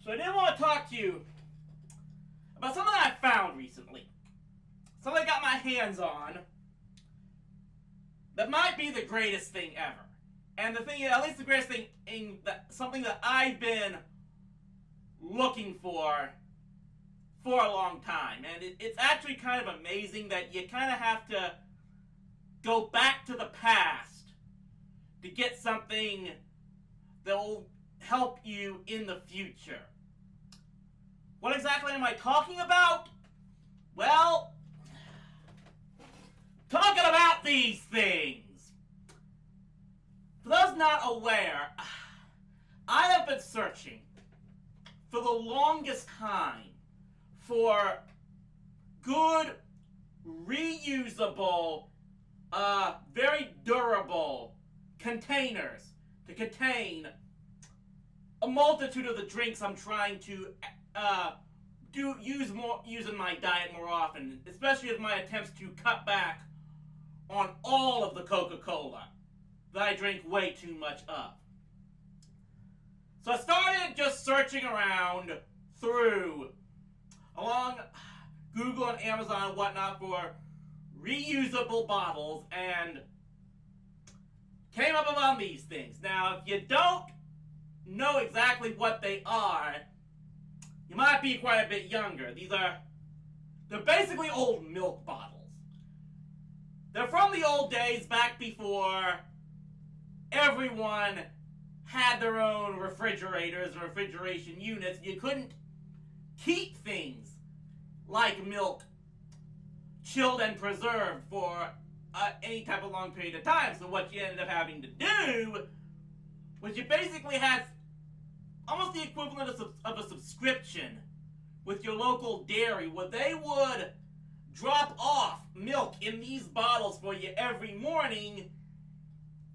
So I did want to talk to you about something I found recently. Something I got my hands on that might be the greatest thing ever. And the thing is, at least the greatest thing, something that I've been looking for a long time. And it's actually kind of amazing that you kind of have to go back to the past to get something that will help you in the future. What exactly am I talking about? Well, talking about these things. For those not aware, I have been searching for the longest time for good, reusable, very durable containers to contain a multitude of the drinks I'm trying to use in my diet more often, especially with my attempts to cut back on all of the Coca-Cola that I drink way too much of. So I started just searching around along Google and Amazon and whatnot for reusable bottles and came up upon these things. Now, if you don't know exactly what they are, you might be quite a bit younger. They're basically old milk bottles. They're from the old days back before everyone had their own refrigerators and refrigeration units. You couldn't keep things like milk chilled and preserved for any type of long period of time. So what you ended up having to do was you basically had almost the equivalent of a subscription with your local dairy, where they would drop off milk in these bottles for you every morning,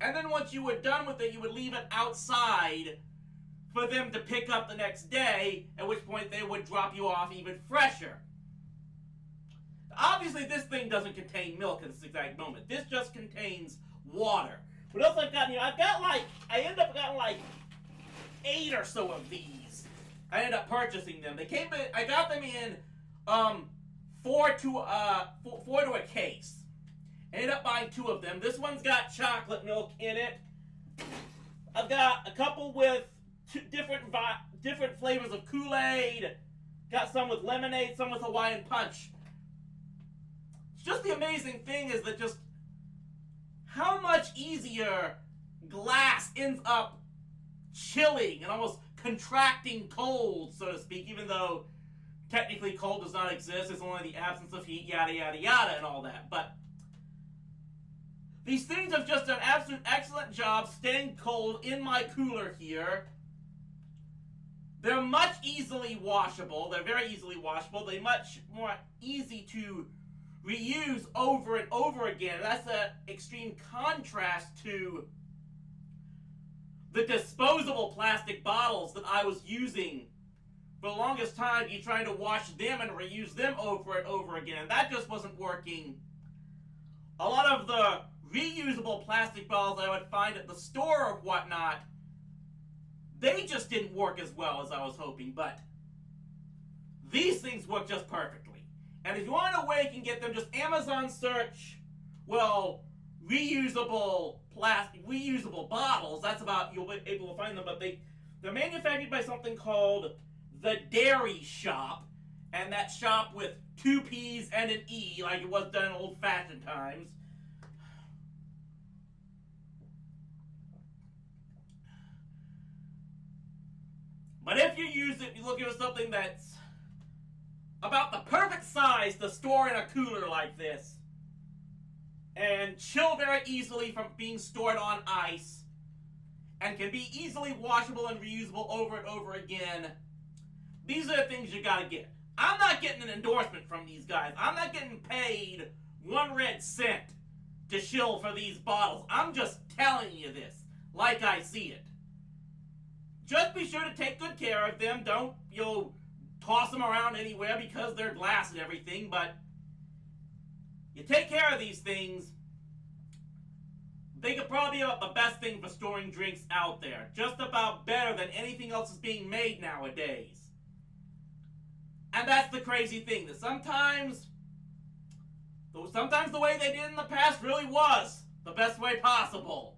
and then once you were done with it, you would leave it outside for them to pick up the next day, at which point they would drop you off even fresher. Obviously, this thing doesn't contain milk at this exact moment. This just contains water. What else I've got here? I ended up getting 8 or so of these. I ended up purchasing them. I got them in 4 to a case. I ended up buying 2 of them. This one's got chocolate milk in it. I've got a couple with different flavors of Kool-Aid. Got some with lemonade, some with Hawaiian Punch. It's just the amazing thing is that just how much easier glass ends up chilling and almost contracting cold, so to speak, even though technically cold does not exist. It's only the absence of heat, yada, yada, yada, and all that. But these things have just done an absolute excellent job staying cold in my cooler here. They're much easily washable. They're very easily washable. They're much more easy to reuse over and over again. That's an extreme contrast to the disposable plastic bottles that I was using for the longest time. You trying to wash them and reuse them over and over again. That just wasn't working. A lot of the reusable plastic bottles I would find at the store or whatnot, they just didn't work as well as I was hoping, but these things work just perfectly. And if you want to know where you can get them, just Amazon search, reusable bottles. That's about, you'll be able to find them, but they're manufactured by something called The Dairy Shop, and that shop with 2 P's and an E, like it was done in old-fashioned times. But if you use it, you're looking for something that's about the perfect size to store in a cooler like this, and chill very easily from being stored on ice, and can be easily washable and reusable over and over again, these are the things you gotta get. I'm not getting an endorsement from these guys. I'm not getting paid 1 red cent to shill for these bottles. I'm just telling you this like I see it. Just be sure to take good care of them. Don't, toss them around anywhere because they're glass and everything, but you take care of these things, they could probably be about the best thing for storing drinks out there. Just about better than anything else is being made nowadays. And that's the crazy thing, that sometimes the way they did in the past really was the best way possible.